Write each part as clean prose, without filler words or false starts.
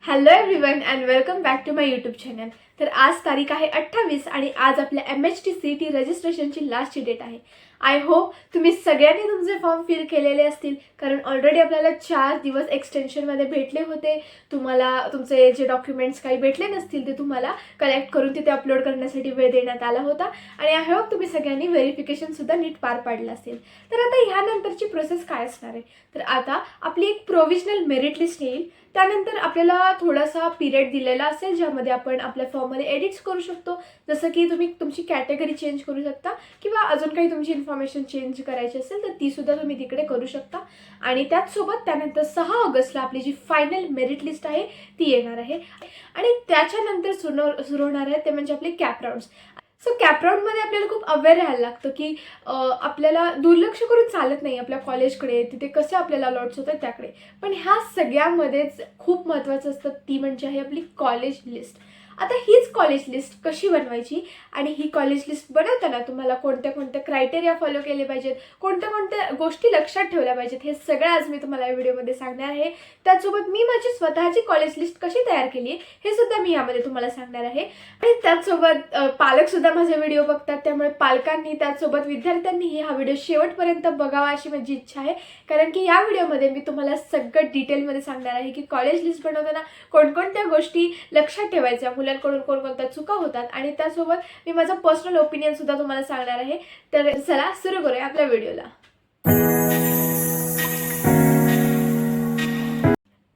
Hello everyone and welcome back to my YouTube channel. तर आज तारीख आहे 28 आणि आज आपल्या MHT CET रजिस्ट्रेशनची लास्टची डेट आहे. आय होप तुम्ही सगळ्यांनी तुमचे फॉर्म फिल केलेले असतील, कारण ऑलरेडी आपल्याला 4 दिवस एक्सटेन्शनमध्ये भेटले होते. तुम्हाला तुमचे जे डॉक्युमेंट्स काही भेटले नसतील ते तुम्हाला कलेक्ट करून तिथे अपलोड करण्यासाठी वेळ देण्यात आला होता आणि आय होप तुम्ही सगळ्यांनी व्हेरिफिकेशनसुद्धा नीट पार पाडलं असेल. तर आता ह्यानंतरची प्रोसेस काय असणार आहे, तर आता आपली एक प्रोव्हिजनल मेरिट लिस्ट येईल. त्यानंतर आपल्याला थोडासा पिरियड दिलेला असेल ज्यामध्ये आपण आपल्या फॉर्ममध्ये एडिट्स करू शकतो, जसं की तुम्ही तुमची कॅटेगरी चेंज करू शकता किंवा अजून काही तुमची इन्फॉर्मेशन चेंज करायची असेल तर तीसुद्धा तुम्ही तिकडे करू शकता. आणि त्याचसोबत त्यानंतर 6 ऑगस्टला आपली जी फायनल मेरिट लिस्ट आहे ती येणार आहे आणि त्याच्यानंतर सुरू होणार आहे ते म्हणजे आपले कॅप राऊंड्स. सो कॅप राऊंडमध्ये आपल्याला खूप अवेअर राहायला लागतं की आपल्याला दुर्लक्ष करून चालत नाही आपल्या कॉलेजकडे, तिथे कसे आपल्याला अलॉट्स होतात त्याकडे. पण ह्या सगळ्यामध्येच खूप महत्त्वाचं असतं ती म्हणजे आहे आपली कॉलेज लिस्ट. आता हीच कॉलेज लिस्ट कशी बनवायची आणि ही कॉलेज लिस्ट बनवताना तुम्हाला कोणत्या कोणत्या क्रायटेरिया फॉलो केले पाहिजेत, कोणत्या कोणत्या गोष्टी लक्षात ठेवल्या पाहिजेत, हे सगळं आज मी तुम्हाला या व्हिडिओमध्ये सांगणार आहे. त्याचसोबत मी माझी स्वतःची कॉलेज लिस्ट कशी तयार केली आहे हे सुद्धा मी यामध्ये तुम्हाला सांगणार आहे. आणि त्याचसोबत पालकसुद्धा माझे व्हिडिओ बघतात, त्यामुळे पालकांनी त्याचसोबत विद्यार्थ्यांनीही हा व्हिडिओ शेवटपर्यंत बघावा अशी माझी इच्छा आहे. कारण की या व्हिडिओमध्ये मी तुम्हाला सगळं डिटेलमध्ये सांगणार आहे की कॉलेज लिस्ट बनवताना कोणकोणत्या गोष्टी लक्षात ठेवायच्या, मुलांकडून कोणकोणत्या चुका होतात आणि त्यासोबत मी माझा पर्सनल ओपिनियन सुद्धा तुम्हाला सांगणार आहे. तर चला सुरू करूया आपल्या व्हिडिओला.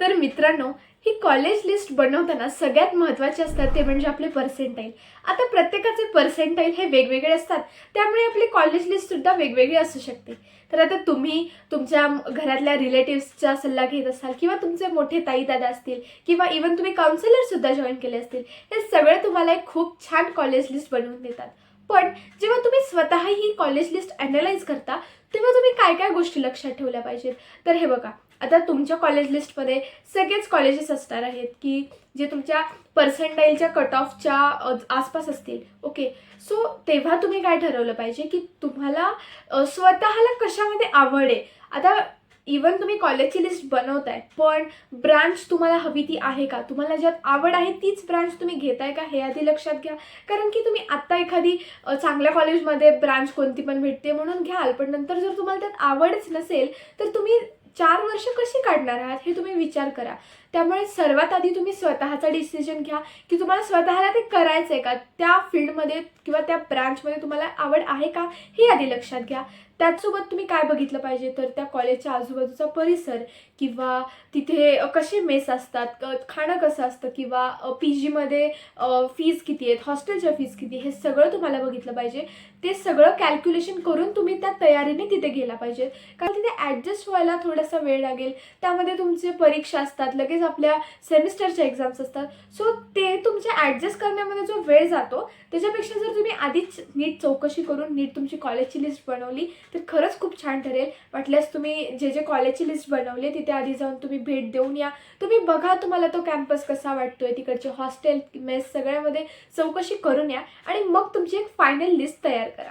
तर मित्रांनो, ही कॉलेज लिस्ट बनवताना सगळ्यात महत्त्वाचे असतात ते म्हणजे आपले पर्सेंटाईल. आता प्रत्येकाचे पर्सेंटाईल हे वेगवेगळे असतात, त्यामुळे आपली कॉलेज लिस्टसुद्धा वेगवेगळी असू शकते. तर आता तुम्ही तुमच्या घरातल्या रिलेटिव्सचा सल्ला घेत असाल किंवा तुमचे मोठे ताई दादा असतील किंवा इवन तुम्ही काउन्सिलरसुद्धा जॉईन केले असतील, हे सगळे तुम्हाला एक खूप छान कॉलेज लिस्ट बनवून देतात. पण जेव्हा तुम्ही स्वतः ही कॉलेज लिस्ट ॲनलाइज करता तेव्हा तुम्ही काय काय गोष्टी लक्षात ठेवल्या पाहिजेत. तर हे बघा, आता तुमच्या कॉलेज लिस्टमध्ये सगळेच कॉलेजेस असणार आहेत की जे तुमच्या पर्सेंटाईलच्या कट ऑफच्या आसपास असतील. ओके, सो तेव्हा तुम्ही काय ठरवलं पाहिजे की तुम्हाला स्वतःला कशामध्ये आवड आहे. आता इवन तुम्ही कॉलेजची लिस्ट बनवताय पण ब्रांच तुम्हाला हवी ती आहे का, तुम्हाला ज्यात आवड आहे तीच ब्रांच तुम्ही घेताय का हे आधी लक्षात घ्या. कारण की तुम्ही आत्ता एखादी चांगल्या कॉलेजमध्ये ब्रांच कोणती पण भेटते म्हणून घ्याल, पण नंतर जर तुम्हाला त्यात आवडच नसेल तर तुम्ही 4 वर्ष कशी काढणार आहात हे तुम्ही विचार करा. त्यामुळे सर्वात आधी तुम्ही स्वतःचा डिसिजन घ्या की तुम्हाला स्वतःला ते करायचं आहे का, त्या फील्डमध्ये किंवा त्या ब्रांचमध्ये तुम्हाला आवड आहे का हे आधी लक्षात घ्या. त्याचसोबत तुम्ही काय बघितलं पाहिजे तर त्या कॉलेजच्या आजूबाजूचा परिसर किंवा तिथे कसे मेस असतात, खाणं कसं असतं किंवा PGमध्ये फीज किती आहेत, हॉस्टेलच्या फीज किती, हे सगळं तुम्हाला बघितलं पाहिजे. ते सगळं कॅल्क्युलेशन करून तुम्ही त्या तयारीने तिथे गेला पाहिजे, कारण तिथे ॲडजस्ट व्हायला थोडासा वेळ लागेल. त्यामध्ये तुमचे परीक्षा असतात, लगेच आपल्या सेमिस्टरच्या एक्झाम्स असतात. सो ते तुमच्या ॲडजस्ट करण्यामध्ये जो वेळ जातो त्याच्यापेक्षा जर तुम्ही आधीच नीट चौकशी करून नीट तुमची कॉलेजची लिस्ट बनवली तर खरंच खूप छान ठरेल. वाटल्यास तुम्ही जे जे कॉलेजची लिस्ट बनवली तिथे आधी जाऊन तुम्ही भेट देऊन या, तुम्ही बघा तुम्हाला तो कॅम्पस कसा वाटतोय, तिकडचे हॉस्टेल मेस सगळ्यामध्ये चौकशी करून या आणि मग तुमची एक फायनल लिस्ट तयार करा.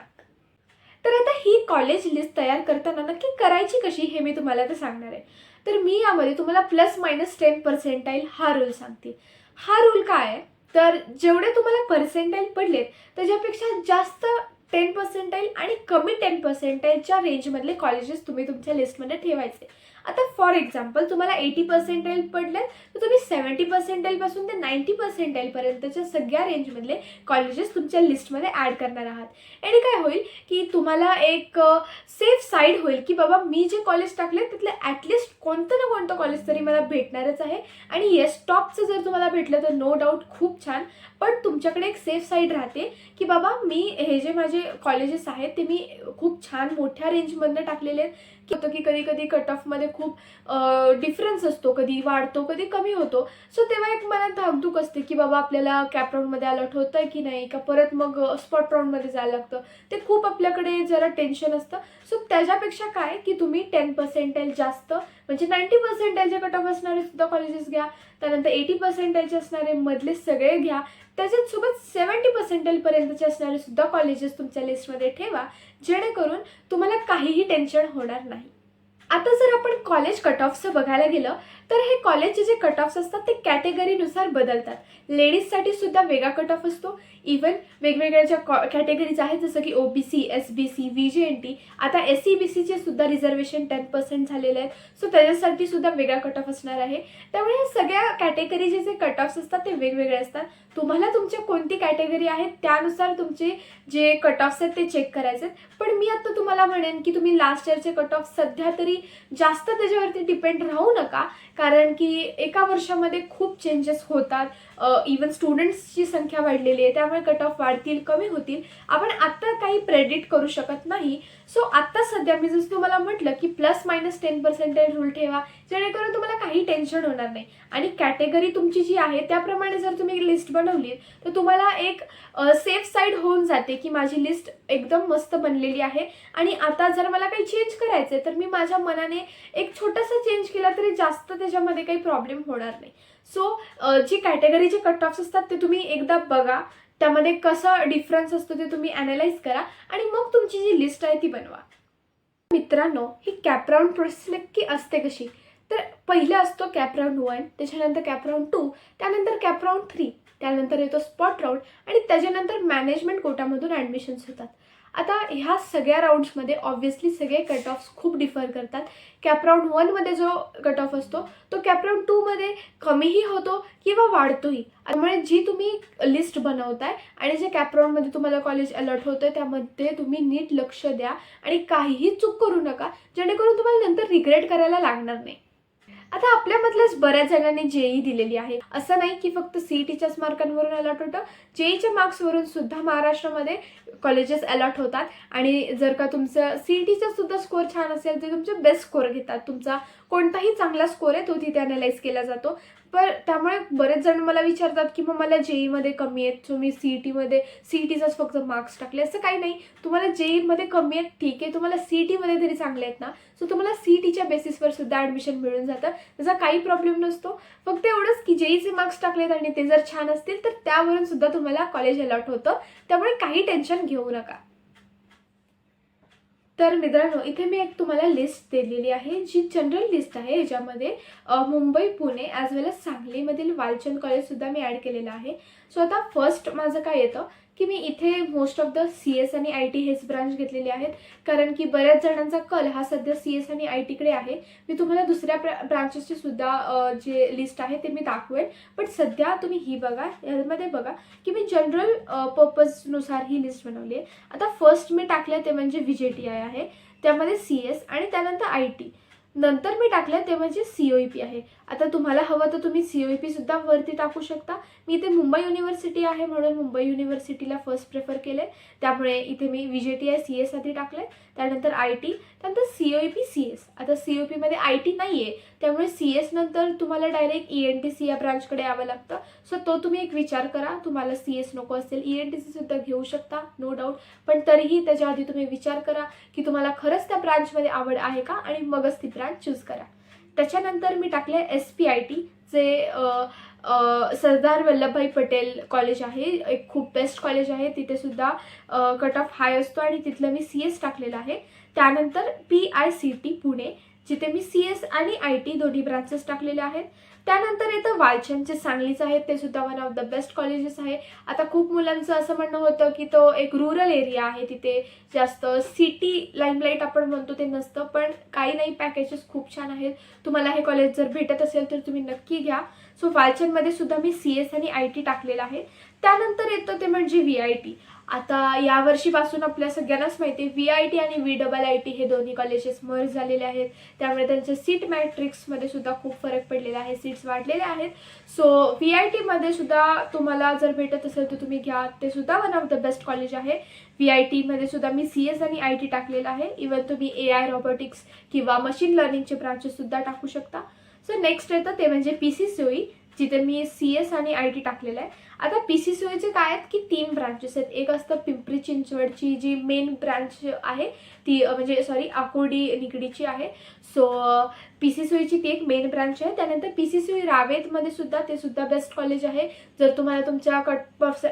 तर आता ही कॉलेज लिस्ट तयार करताना नक्की करायची कशी हे मी तुम्हाला आता सांगणार आहे. तर मी यामध्ये तुम्हाला +- 10% हा रूल सांगते. हा रूल काय आहे, तर जेवढे तुम्हाला पर्सेंटाईल पडलेत त्याच्यापेक्षा जास्त 10% आणि कमी 10%च्या रेंजमधले कॉलेजेस तुम्ही तुमच्या लिस्टमध्ये ठेवायचे. आता फॉर एक्झाम्पल तुम्हाला 80% पडले तर तुम्ही 70% पासून ते 90% पर्यंतच्या सगळ्या रेंजमधले कॉलेजेस तुमच्या लिस्टमध्ये ॲड करणार आहात. आणि काय होईल की तुम्हाला एक सेफ साईड होईल की बाबा मी जे कॉलेज टाकले त्यातले ॲटलिस्ट कोणतं ना कोणतं कॉलेज तरी मला भेटणारच आहे. आणि येस, टॉपचं जर तुम्हाला भेटलं तर नो डाऊट खूप छान, पण तुमच्याकडे एक सेफ साईड राहते की बाबा मी हे जे माझे कॉलेजेस आहेत ते मी खूप छान मोठ्या रेंजमधनं टाकलेले आहेत. होतं की कधी कधी कट ऑफमध्ये खूप डिफरन्स असतो, कधी वाढतो कधी कमी होतो. सो तेव्हा एक मनात धाकधूक असते की बाबा आपल्याला कॅप राऊंडमध्ये अलॉट होतं आहे की नाही, का परत मग स्पॉट राऊंडमध्ये जायला लागतं, ते खूप आपल्याकडे जरा टेन्शन असतं. सो त्याच्यापेक्षा काय की तुम्ही 10% जास्त म्हणजे 90%चे कट ऑफ असणारे सुद्धा कॉलेजेस घ्या, त्यानंतर 80% असणारे मधले सगळे घ्या, त्याच्यासोबत 70% पर्यंतचे असणारे सुद्धा कॉलेजेस तुमच्या लिस्टमध्ये ठेवा, जेणेकरून तुम्हाला काहीही टेन्शन होणार नाही. आता जर आपण कॉलेज कट ऑफचं बघायला गेलं तर हे कॉलेजचे जे कट ऑफ्स असतात ते कॅटेगरीनुसार बदलतात. लेडीजसाठी सुद्धा वेगळा कट ऑफ असतो. इवन वेगवेगळ्या ज्या कॅटेगरीज आहेत जसं की OBC, SBC, VJNT, आता SCBCचे सुद्धा रिझर्वेशन 10% झालेले आहेत. सो त्याच्यासाठी सुद्धा वेगळा कट ऑफ असणार आहे. त्यामुळे या सगळ्या कॅटेगरीचे जे कट ऑफ्स असतात ते वेगवेगळे असतात. तुम्हाला तुमच्या कोणती कॅटेगरी आहे त्यानुसार तुमचे जे कट ऑफ्स आहेत ते चेक करायचे. पण मी आता तुम्हाला म्हणेन की तुम्ही लास्ट इयरचे कट ऑफ सध्या तरी जास्त त्याच्यावरती डिपेंड राहू नका, कारण की एका वर्षामध्ये खूप चेंजेस होतात. इवन स्टुडंट्सची संख्या वाढलेली आहे, त्यामुळे कट ऑफ वाढतील कमी होतील आपण आत्ता काही प्रेडिक्ट करू शकत नाही. सो आत्ता सध्या मी जसं तुम्हाला म्हटलं की +-10% रूल ठेवा, जेणेकरून तुम्हाला काही टेन्शन होणार नाही. आणि कॅटेगरी तुमची जी आहे त्याप्रमाणे जर तुम्ही लिस्ट बनवली तर तुम्हाला एक सेफ साईड होऊन जाते की माझी लिस्ट एकदम मस्त बनलेली आहे आणि आता जर मला काही चेंज करायचं आहे तर मी माझ्या मनाने एक छोटासा चेंज केला तरी जास्त त्याच्यामध्ये काही प्रॉब्लेम होणार नाही. सो जी कॅटेगरीचे कट ऑफ्स असतात ते तुम्ही एकदा बघा, त्यामध्ये कसा डिफरन्स असतो ते तुम्ही ॲनालाइज करा आणि मग तुमची जी लिस्ट आहे ती बनवा. मित्रांनो, ही कॅपराऊंड प्रोसेस नक्की असते कशी, तर पहिले असतो कॅपराऊंड 1, त्याच्यानंतर कॅपराऊंड 2, त्यानंतर कॅपराऊंड 3, त्यानंतर येतो स्पॉट राऊंड आणि त्याच्यानंतर मॅनेजमेंट कोटामधून ॲडमिशन्स होतात. आता ह्या सगळ्या राऊंड्समध्ये ऑब्व्हियसली सगळे कट ऑफ्स खूप डिफर करतात. कॅपराऊंड 1मध्ये जो कट ऑफ असतो तो कॅपराऊंड 2मध्ये कमीही होतो किंवा वाढतोही. त्यामुळे जी तुम्ही लिस्ट बनवताय आणि जे कॅपराऊंडमध्ये तुम्हाला कॉलेज अलॉट होतं त्यामध्ये तुम्ही नीट लक्ष द्या आणि काहीही चूक करू नका, जेणेकरून तुम्हाला नंतर रिग्रेट करायला लागणार नाही. आता आपल्यामधल्याच बऱ्याच जणांनी JEE दिलेली आहे. असं नाही की फक्त CETच्याच मार्कांवरून अलॉट होतं, JEEच्या मार्क्सवरून सुद्धा महाराष्ट्रामध्ये कॉलेजेस अलॉट होतात. आणि जर का तुमचं CETचा सुद्धा स्कोअर छान असेल तर तुमचे बेस्ट स्कोअर घेतात. तुमचा कोणताही चांगला स्कोअर आहे तो तिथे अनालाइज केला जातो. पण त्यामुळे बरेच जण मला विचारतात की मग मला JEEमध्ये कमी आहेत, सो मी CETचाच फक्त मार्क्स टाकले. असं काही नाही. तुम्हाला JEEमध्ये कमी आहेत ठीक आहे, तुम्हाला CETमध्ये तरी चांगले आहेत ना, सो तुम्हाला CETच्या बेसिसवर सुद्धा ॲडमिशन मिळून जातं. त्याचा काही प्रॉब्लेम नसतो. फक्त एवढंच की JEEचे मार्क्स टाकलेत आणि ते जर छान असतील तर त्यावरून सुद्धा तुम्हाला कॉलेज अलॉट होतं. त्यामुळे काही टेन्शन घेऊ नका. तर मित्रांनो, इथे मी एक तुम्हाला लिस्ट दिलेली आहे जी जनरल लिस्ट आहे. याच्यामध्ये मुंबई, पुणे ॲज वेल एज सांगलीमधील वालचंद कॉलेजसुद्धा मी ॲड केलेलं आहे. सो आता फर्स्ट माझं काय येतं की मी इथे मोस्ट ऑफ द CS आणि IT हेच ब्रांच घेतलेले आहेत, कारण की बऱ्याच जणांचा कल हा सध्या CS आणि ITकडे आहे. मी तुम्हाला दुसऱ्या ब्रांचेसची सुद्धा जे लिस्ट आहे ते मी दाखवेन, पण सध्या तुम्ही ही बघा, यामध्ये बघा की मी जनरल पर्पजनुसार ही लिस्ट बनवली आहे. आता फर्स्ट मी टाकलं ते म्हणजे VJTI आहे, त्यामध्ये CS आणि त्यानंतर IT. नंतर मी टाकलं ते म्हणजे COEP आहे. आता तुम्हाला हवं तर तुम्ही COEP सुद्धा वरती टाकू शकता. मी इथे मुंबई युनिव्हर्सिटी आहे म्हणून मुंबई युनिव्हर्सिटीला फर्स्ट प्रेफर केले, त्यामुळे इथे मी VJTI CS आधी टाकले, त्यानंतर IT, त्यानंतर COEP CS. आता COEPमध्ये IT नाही आहे, त्यामुळे CS नंतर तुम्हाला डायरेक्ट ENTC या ब्रांचकडे यावं लागतं. सो तो तुम्ही एक विचार करा, तुम्हाला CS नको असेल ENTC सुद्धा घेऊ शकता, नो डाऊट. पण तरीही त्याच्या आधी तुम्ही विचार करा की तुम्हाला खरंच त्या ब्रांचमध्ये आवड आहे का आणि मगच ती ब्रांच चूज करा. त्याच्यानंतर मी टाकले SPIT, जे सरदार वल्लभभाई पटेल कॉलेज आहे. एक खूप बेस्ट कॉलेज आहे, तिथे सुद्धा कट ऑफ हाय असतो आणि तिथलं मी CS टाकलेलं आहे. त्यानंतर PICT पुणे, जिथे मी CS आणि IT दोन्ही ब्रांचेस टाकलेले आहेत. त्यानंतर येतं वालचंद, जे सांगलीचं आहे, ते सुद्धा one of the best colleges आहे. आता खूप मुलांचं असं म्हणणं होतं की तो एक रूरल एरिया आहे, तिथे जास्त सिटी लाईमलाईट आपण म्हणतो ते नसतं, पण काही नाही, पॅकेजेस खूप छान आहेत. तुम्हाला हे कॉलेज जर भेटत असेल तर तुम्ही नक्की घ्या. सो वालचंदमध्ये सुद्धा मी CS आणि IT टाकलेला आहे. त्यानंतर येतं ते म्हणजे VIT. आता यावर्षीपासून आपल्या सगळ्यांनाच माहिती आहे VIT आणि VIIT हे दोन्ही कॉलेजेस मर्ज झालेले आहेत, त्यामुळे त्यांच्या सीट मॅट्रिक्समध्ये सुद्धा खूप फरक पडलेला आहे, सीट्स वाढलेल्या आहेत. सो VITमध्ये सुद्धा तुम्हाला जर भेटत असेल तर तुम्ही घ्या, ते सुद्धा one of the best college आहे. VITमध्ये सुद्धा मी CS आणि IT टाकलेलं आहे. इवन तुम्ही AI रोबोटिक्स किंवा मशीन लर्निंगचे ब्रांचेस सुद्धा टाकू शकता. सो नेक्स्ट येतं ते म्हणजे PCCOE, जिथे मी CS आणि IT टाकलेलं आहे. आता PCCOEचे काय आहेत की 3 ब्रांचेस आहेत. एक असतं पिंपरी चिंचवडची जी मेन ब्रांच आहे ती, म्हणजे आकुर्डी निगडीची आहे. सो PCCOEची ती एक मेन ब्रांच आहे. त्यानंतर PCCOE रावेतमध्ये सुद्धा, ते सुद्धा बेस्ट कॉलेज आहे. जर तुम्हाला तुमच्या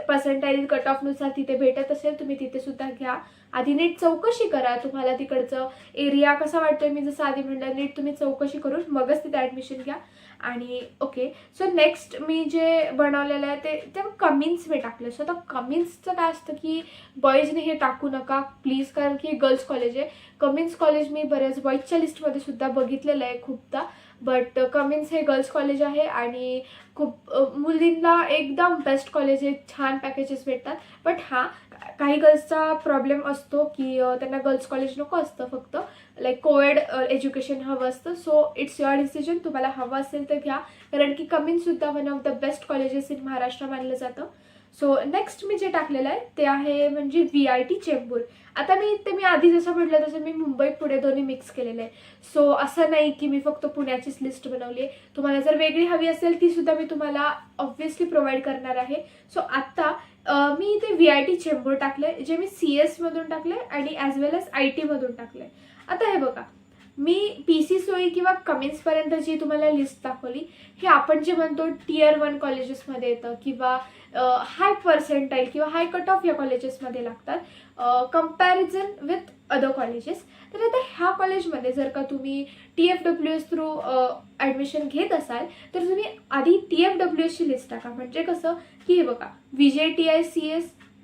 पर्सेंटाईल कट ऑफनुसार तिथे भेटत असेल तुम्ही तिथे सुद्धा घ्या. आधी नीट चौकशी करा, तुम्हाला तिकडचं एरिया कसा वाटतोय. मी जसं आधी म्हणलं, नीट तुम्ही चौकशी करून मगच तिथे ॲडमिशन घ्या. आणि ओके, सो नेक्स्ट मी जे बनवलेलं आहे ते कमिन्स मी टाकलं. सो आता कमिन्सचं काय असतं की बॉईजने हे टाकू नका प्लीज, कारण की गर्ल्स कॉलेज आहे. कमिन्स कॉलेज मी बऱ्याच बॉईजच्या लिस्टमध्ये सुद्धा बघितलेलं आहे खूपदा, बट कमिन्स हे गर्ल्स कॉलेज आहे आणि खूप मुलींना एकदम बेस्ट कॉलेज आहे, छान पॅकेजेस भेटतात. बट हां, काही गर्ल्सचा प्रॉब्लेम असतो की त्यांना गर्ल्स कॉलेज नको असतं, फक्त लाईक कोएड एज्युकेशन हवं असतं. सो इट्स युअर डिसिजन, तुम्हाला हवं असेल तर घ्या, कारण की कमिन्ससुद्धा one of the best colleges in Maharashtra मानलं जातं. सो नेक्स्ट मी जे टाकलेलं आहे ते आहे म्हणजे VIT चेंबूर. आता मी आधी जसं म्हटलं तसं मी मुंबई पुणे दोन्ही मिक्स केलेलं आहे. सो असं नाही की मी फक्त पुण्याचीच लिस्ट बनवली आहे. तुम्हाला जर वेगळी हवी असेल ती सुद्धा मी तुम्हाला ऑब्व्हियसली प्रोव्हाइड करणार आहे. सो आत्ता मी इथे VIT चेंबूर टाकले, जे मी CS मधून टाकले आणि ॲज वेल एज IT मधून टाकले. आता हे बघा, मी PCSOE किंवा कमिन्सपर्यंत जी तुम्हाला लिस्ट दाखवली, हे आपण जे म्हणतो Tier 1 कॉलेजेसमध्ये येतं किंवा हाय पर्सेंटाईल किंवा हाय कट ऑफ या कॉलेजेसमध्ये लागतात कम्पॅरिझन विथ अदर कॉलेजेस. तर आता ह्या कॉलेजमध्ये जर का तुम्ही TFWS थ्रू ॲडमिशन घेत असाल तर तुम्ही आधी TFWSची लिस्ट टाका. म्हणजे कसं की हे बघा, VJTI CS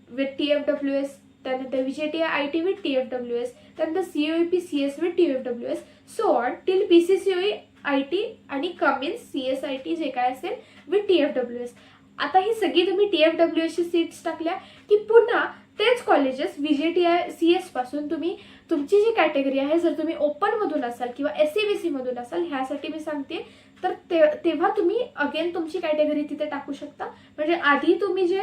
विथ TFWS, त्यानंतर VJTI IT विथ TFWS, त्यानंतर COEP CS with TFWS, so on till PCCOE IT आणि कमिन्स CSIT जे काय असेल विथ TFWS. आता ही सगळी तुम्ही TFWSची सीट्स टाकल्या की पुन्हा तेच कॉलेजेस VJTI CS पासून तुम्ही तुमची जी कॅटेगरी आहे, जर तुम्ही ओपनमधून असाल किंवा SCBC मधून असाल, ह्यासाठी मी सांगते, तर तेव्हा तुम्ही अगेन तुमची कॅटेगरी तिथे टाकू शकता. म्हणजे आधी तुम्ही जे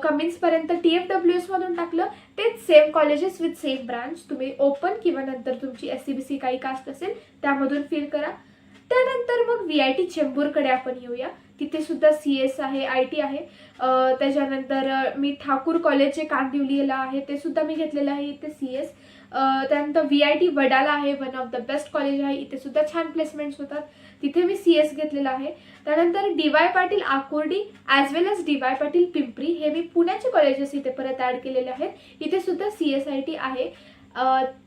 कमिन्सपर्यंत TFWS मधून टाकलं तेच same colleges with same branch तुम्ही ओपन किंवा नंतर तुमची SCBC काही कास्ट असेल त्यामधून फिल करा. त्यानंतर मग VIT चेंबूरकडे आपण येऊया. तिथे सुद्धा CS आहे, IT आहे. त्याच्यानंतर मी ठाकूर कॉलेज जे कांदिवलीला आहे ते सुद्धा मी घेतलेलं आहे, इथे CS. त्यानंतर VIT वडाला आहे, one of the best college आहे, इथे सुद्धा छान प्लेसमेंट्स होतात, तिथे मी CS घेतलेला आहे. त्यानंतर DY पाटील आकुर्डी ॲज वेल एज DY पाटील पिंपरी, हे मी पुण्याचे कॉलेजेस इथे परत ॲड केलेले आहेत, इथे सुद्धा CSIT आहे.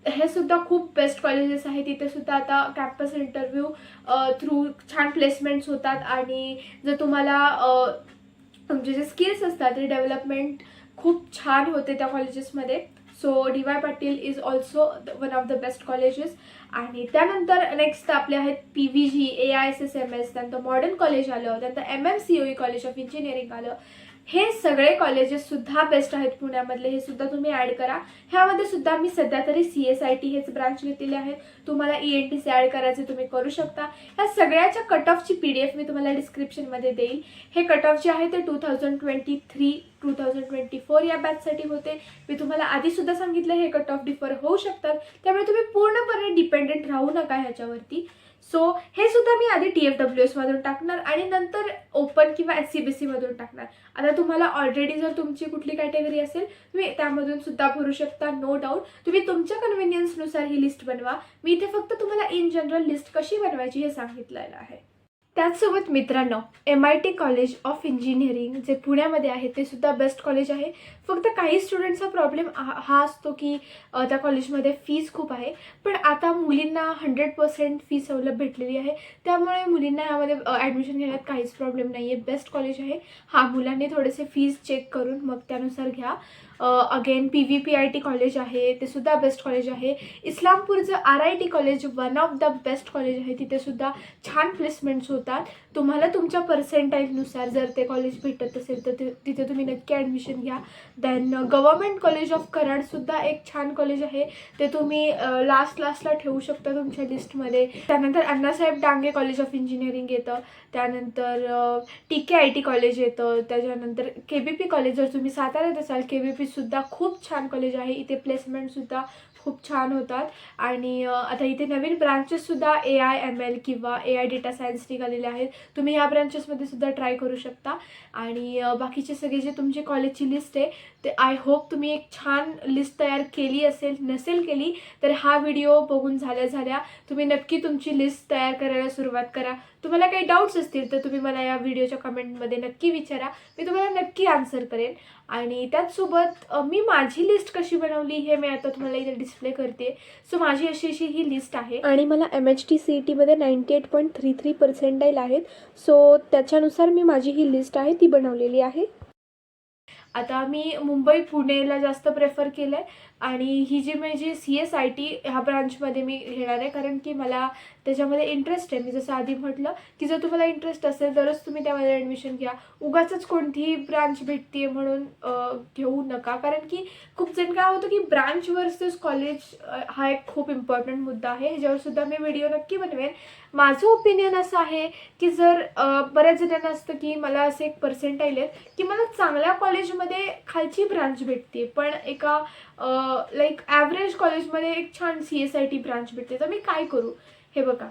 हे सुद्धा खूप बेस्ट कॉलेजेस आहेत, तिथे सुद्धा आता कॅम्पस इंटरव्ह्यू थ्रू छान प्लेसमेंट्स होतात आणि जर तुम्हाला तुमचे जे स्किल्स असतात ते डेव्हलपमेंट खूप छान होते त्या कॉलेजेसमध्ये. So DY Patil is also one of the best colleges. आणि त्यानंतर नेक्स्ट आपले आहेत PVG, AISSMS, त्यानंतर मॉडर्न कॉलेज आलं, त्यानंतर MMCOE कॉलेज ऑफ इंजिनिअरिंग आलं. हे सगळे कॉलेजेस सुद्धा बेस्ट आहेत पुण्यामधले, हे सुद्धा तुम्ही ॲड करा. ह्यामध्ये सुद्धा मी सध्या तरी CSIT हेच ब्रांच घेतलेले आहेत. तुम्हाला ENTC ॲड करायचे तुम्ही करू शकता. ह्या सगळ्याच्या कट ऑफची PDF मी तुम्हाला डिस्क्रिप्शनमध्ये देईल. हे कट ऑफ जे आहे ते 2023-2024 या बॅचसाठी होते. मी तुम्हाला आधीसुद्धा सांगितलं हे कट ऑफ डिफर होऊ शकतात, त्यामुळे तुम्ही पूर्णपणे डिपेंडेंट राहू नका ह्याच्यावरती. सो हे सुद्धा मी आधी TFWS मधून टाकणार आणि नंतर ओपन किंवा SCBC मधून टाकणार. आता तुम्हाला ऑलरेडी जर तुमची कुठली कॅटेगरी असेल तुम्ही त्यामधून सुद्धा भरू शकता, नो डाऊट. तुम्ही तुमच्या कन्व्हिनियन्सनुसार ही लिस्ट बनवा. मी इथे फक्त तुम्हाला इन जनरल लिस्ट कशी बनवायची हे सांगितलेलं आहे. त्याचसोबत मित्रांनो, MIT कॉलेज ऑफ इंजिनिअरिंग जे पुण्यामध्ये आहे ते सुद्धा बेस्ट कॉलेज आहे. फक्त काही स्टुडंट्सचा प्रॉब्लेम हा असतो की त्या कॉलेजमध्ये फीज खूप आहे, पण आता मुलींना 100% फी सवलत भेटलेली आहे, त्यामुळे मुलींना यामध्ये ॲडमिशन घेण्यात काहीच प्रॉब्लेम नाही आहे. बेस्ट कॉलेज आहे. हां, मुलांनी थोडेसे फीज चेक करून मग त्यानुसार घ्या. अगेन PVPIT कॉलेज आहे, ते सुद्धा बेस्ट कॉलेज आहे. इस्लामपूरचं RIT college one of the best college आहे, तिथे सुद्धा छान प्लेसमेंट्स होतात. तुम्हाला तुमच्या पर्सेंटाईलनुसार जर ते कॉलेज भेटत असेल तर तिथे तुम्ही नक्की ॲडमिशन घ्या. देन गव्हर्मेंट कॉलेज ऑफ कराडसुद्धा एक छान कॉलेज आहे, ते तुम्ही लास्टला ठेवू शकता तुमच्या लिस्टमध्ये. त्यानंतर Annasaheb Dange college of engineering येतं, त्यानंतर TKIT कॉलेज येतं, त्याच्यानंतर KBP कॉलेज, जर तुम्ही साताऱ्यात असाल KBP सुद्धा खूप छान कॉलेज आहे, इथे प्लेसमेंटसुद्धा खूप छान होतात. आणि आता इथे नवीन ब्रांचेससुद्धा AI ML किंवा AI डेटा सायन्स निघालेले आहेत. तुम्ही ह्या ब्रांचेसमध्ये सुद्धा ट्राय करू शकता. आणि बाकीचे सगळे जे तुमची कॉलेजची लिस्ट आहे ते आय होप तुम्ही एक छान लिस्ट तयार केली असेल. नसेल केली तर हा व्हिडिओ बघून झाल्या तुम्ही नक्की तुमची लिस्ट तयार करायला सुरुवात करा. तुम्हाला काही डाऊट्स असतील तर तुम्ही मला या व्हिडिओच्या कमेंटमध्ये नक्की विचारा. मी तुम्हाला नक्की आन्सर करेन. आणि त्याचसोबत मी माझी लिस्ट कशी बनवली हे मी आता तुम्हाला इथे डिस्प्ले करते. सो माझी अशी ही लिस्ट आहे. आणि मला MHT-CET मध्ये 98.33% आहेत. सो त्याच्यानुसार मी माझी ही लिस्ट आहे ती बनवलेली आहे. आता मी मुंबई पुणेला जास्त प्रेफर केलं आहे. आणि ही जी माझी CSIT ह्या ब्रांचमध्ये मी घेणार आहे, कारण की मला त्याच्यामध्ये इंटरेस्ट आहे. मी जसं आधी म्हटलं की जर तुम्हाला इंटरेस्ट असेल तरच तुम्ही त्यामध्ये ॲडमिशन घ्या. उगाचच कोणतीही ब्रांच भेटते आहे म्हणून घेऊ नका. कारण की खूप जण काय होतं की ब्रांच वर्सेस कॉलेज हा एक खूप इम्पॉर्टंट मुद्दा आहे. ह्याच्यावरसुद्धा मी व्हिडिओ नक्की बनवेन. माझं ओपिनियन असं आहे की जर बऱ्याच जणांना असतं की मला असे एक पर्सेंटाईल आहेत की मला चांगल्या कॉलेजमध्ये खालची ब्रांच भेटते, पण एका लाईक ॲव्हरेज कॉलेजमध्ये एक छान CSIT ब्रांच भेटते. तर मी काय करू? हे बघा,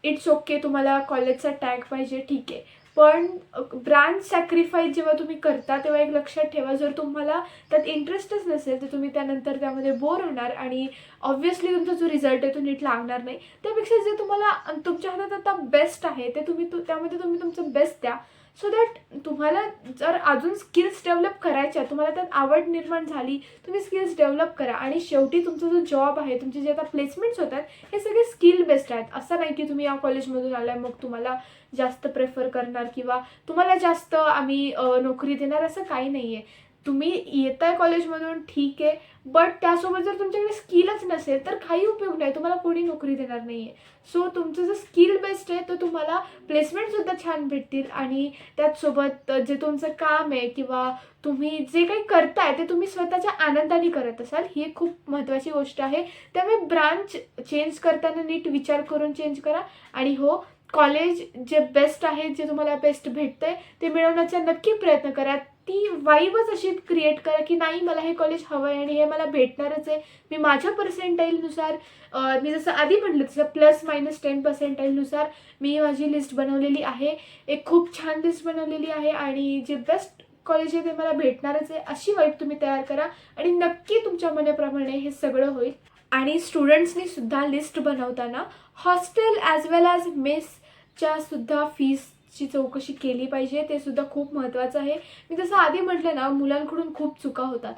इट्स ओके, तुम्हाला कॉलेजचा टॅग पाहिजे, ठीक आहे. पण ब्रांच सॅक्रिफाईस जेव्हा तुम्ही करता तेव्हा एक लक्षात ठेवा, जर तुम्हाला त्यात इंटरेस्टच नसेल तर तुम्ही त्यानंतर त्यामध्ये बोर होणार आणि ऑब्व्हियसली तुमचा जो रिझल्ट आहे तो नीट लागणार नाही. त्यापेक्षा जे तुम्हाला तुमच्या हातात आता बेस्ट आहे ते त्यामध्ये तुम्ही तुमचं बेस्ट द्या. सो दॅट तुम्हाला जर अजून स्किल्स डेव्हलप करायच्या, तुम्हाला त्यात आवड निर्माण झाली, तुम्ही स्किल्स डेव्हलप करा. आणि शेवटी तुमचा जो जॉब आहे, तुमचे जे आता प्लेसमेंट्स होतात हे सगळे स्किल बेस्ड आहेत. असं नाही की तुम्ही या कॉलेजमधून आलाय मग तुम्हाला जास्त प्रेफर करणार किंवा तुम्हाला जास्त आम्ही नोकरी देणार, असं काही नाही आहे. तुम्ही येताय कॉलेजमधून ठीक आहे, बट त्यासोबत जर तुमच्याकडे स्किलच नसेल तर काही उपयोग नाही, तुम्हाला कोणी नोकरी देणार नाही आहे. सो तुमचं जर स्किल बेस्ड आहे तर तुम्हाला प्लेसमेंटसुद्धा छान भेटतील. आणि त्याचसोबत जे तुमचं काम आहे किंवा तुम्ही जे काही करताय ते तुम्ही स्वतःच्या आनंदाने करत असाल, ही एक खूप महत्त्वाची गोष्ट आहे. त्यामुळे ब्रांच चेंज करताना नीट विचार करून चेंज करा. आणि हो, कॉलेज जे बेस्ट आहे, जे तुम्हाला बेस्ट भेटतंय ते मिळवण्याचा नक्की प्रयत्न करा. ती वाईबच अशी क्रिएट करा की नाही, मला हे कॉलेज हवं आहे आणि हे मला भेटणारच आहे. मी माझ्या पर्सेंटाईलनुसार, मी जसं आधी म्हटलं तसं +-10% मी माझी लिस्ट बनवलेली आहे. एक खूप छान लिस्ट बनवलेली आहे आणि जे बेस्ट कॉलेज आहे ते मला भेटणारच आहे, अशी वाईब तुम्ही तयार करा आणि नक्की तुमच्या मनाप्रमाणे हे सगळं होईल. आणि स्टुडंट्सनी सुद्धा लिस्ट बनवताना हॉस्टेल ॲज वेल ॲज मेसच्या सुद्धा फीसची चौकशी केली पाहिजे. ते सुद्धा खूप महत्त्वाचं आहे. मी जसं आधी म्हटलं ना, मुलांकडून खूप चुका होतात.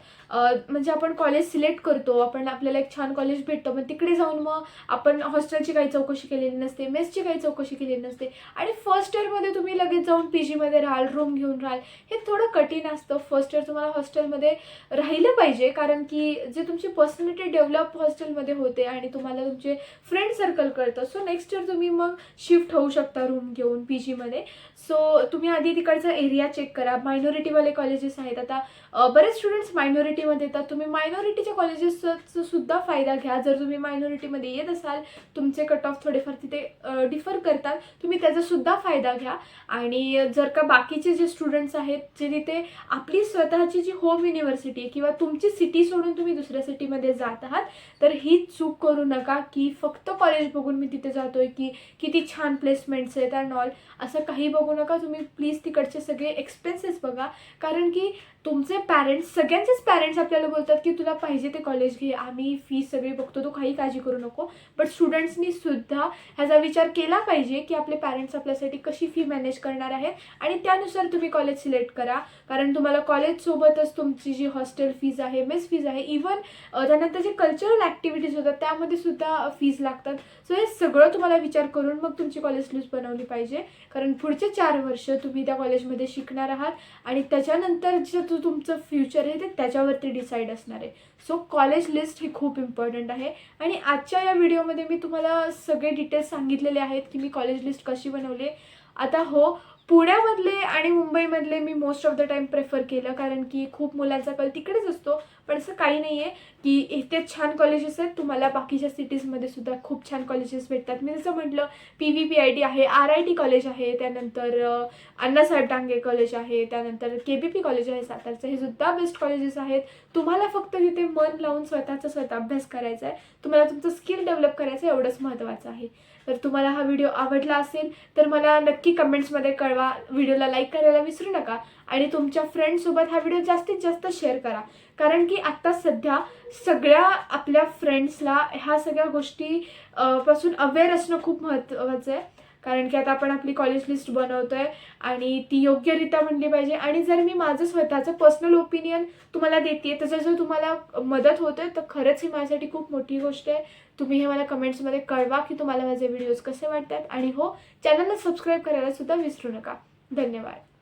म्हणजे आपण कॉलेज सिलेक्ट करतो, आपल्याला एक छान कॉलेज भेटतं, पण तिकडे जाऊन मग आपण हॉस्टेलची काही चौकशी केलेली नसते, मेसची काही चौकशी केलेली नसते आणि फर्स्ट इयरमध्ये तुम्ही लगेच जाऊन PGमध्ये राहाल, रूम घेऊन राहाल, हे थोडं कठीण असतं. फर्स्ट इयर तुम्हाला हॉस्टेलमध्ये राहिलं पाहिजे, कारण की जे तुमची पर्सनॅलिटी डेव्हलप हॉस्टेलमध्ये होते आणि तुम्हाला तुमचे फ्रेंड सर्कल कळतं. सो नेक्स्ट इयर तुम्ही मग शिफ्ट होऊ शकता रूम घेऊन PGमध्ये. सो तुम्ही आधी तिकडचा एरिया चेक करा. मायनॉरिटीवाले कॉलेजेस आहेत, आता बरेच स्टुडंट्स मायनॉरिटीमध्ये येतात. तुम्ही मायनॉरिटीच्या कॉलेजेसचा सुद्धा फायदा घ्या. जर तुम्ही मायनॉरिटीमध्ये येत असाल, तुमचे कट ऑफ थोडेफार तिथे डिफर करतात, तुम्ही त्याचासुद्धा फायदा घ्या. आणि जर का बाकीचे जे स्टुडंट्स आहेत जे तिथे आपली स्वतःची जी होम युनिव्हर्सिटी आहे किंवा तुमची सिटी सोडून तुम्ही दुसऱ्या सिटीमध्ये जात आहात, तर ही चूक करू नका की फक्त कॉलेज बघून मी तिथे जातोय की किती छान प्लेसमेंट्स आहेत अँड ऑल, असं काही बघू नका. तुम्ही प्लीज तिकडचे सगळे एक्सपेन्सेस बघा, कारण की तुमचे पॅरेंट्स, सगळ्यांचेच पॅरेंट्स आपल्याला बोलतात की तुला पाहिजे ते कॉलेज घे, आम्ही फीस सगळी बघतो, तू काही काळजी करू नको. बट स्टुडंट्सनी सुद्धा ह्याचा विचार केला पाहिजे की आपले पॅरेंट्स आपल्यासाठी कशी फी मॅनेज करणार आहेत आणि त्यानुसार तुम्ही कॉलेज सिलेक्ट करा. कारण तुम्हाला कॉलेजसोबतच तुमची जी हॉस्टेल फीज आहे, मेस फीज आहे, इवन त्यानंतर जे कल्चरल ॲक्टिव्हिटीज होतात त्यामध्ये सुद्धा फीज लागतात. सो हे सगळं तुम्हाला विचार करून मग तुमची कॉलेज लिस्ट बनवली पाहिजे, कारण पुढचे 4 वर्ष तुम्ही त्या कॉलेजमध्ये शिकणार आहात आणि त्याच्यानंतर जे तुमचं फ्युचर आहे ते त्याच्यावरती डिसाईड असणार आहे. सो कॉलेज लिस्ट ही खूप इम्पॉर्टंट आहे. आणि आजच्या या व्हिडिओमध्ये मी तुम्हाला सगळे डिटेल्स सांगितलेले आहेत की मी कॉलेज लिस्ट कशी बनवली. आता हो, पुण्यामधले आणि मुंबईमधले मी most of the time prefer केलं, कारण की खूप मुलांचा कल तिकडेच असतो. पण असं काही नाही आहे की इथे छान कॉलेजेस आहेत, तुम्हाला बाकीच्या सिटीजमध्ये सुद्धा खूप छान कॉलेजेस भेटतात. मी जसं म्हटलं PVPIT आहे, RIT कॉलेज आहे, त्यानंतर अण्णासाहेब डांगे कॉलेज आहे, त्यानंतर KBP कॉलेज आहे सातारचं, हे सुद्धा बेस्ट कॉलेजेस आहेत. तुम्हाला फक्त तिथे मन लावून स्वतः अभ्यास करायचा आहे, तुम्हाला तुमचं स्किल डेव्हलप करायचं आहे, एवढंच महत्त्वाचं आहे. तर तुम्हाला हा व्हिडिओ आवडला असेल तर मला नक्की कमेंट्समध्ये कळवा. व्हिडिओला लाईक करायला विसरू नका आणि तुमच्या फ्रेंड्ससोबत हा व्हिडिओ जास्तीत जास्त शेअर करा, कारण की आत्ता सध्या सगळ्या आपल्या फ्रेंड्सला ह्या सगळ्या गोष्टी पासून अवेअर असणं खूप महत्त्वाचं आहे. कारण की आता आपण आपली कॉलेज लिस्ट बनवतोय आणि ती योग्यरित्या म्हणली पाहिजे. आणि जर मी माझं स्वतःचं पर्सनल ओपिनियन तुम्हाला देते, त्याचा जर तुम्हाला मदत होते तर खरंच ही माझ्यासाठी खूप मोठी गोष्ट आहे. तुम्ही हे मला कमेंट्समध्ये कळवा की तुम्हाला माझे व्हिडिओज कसे वाटतात. आणि हो, चॅनलला सबस्क्राईब करायला सुद्धा विसरू नका. धन्यवाद.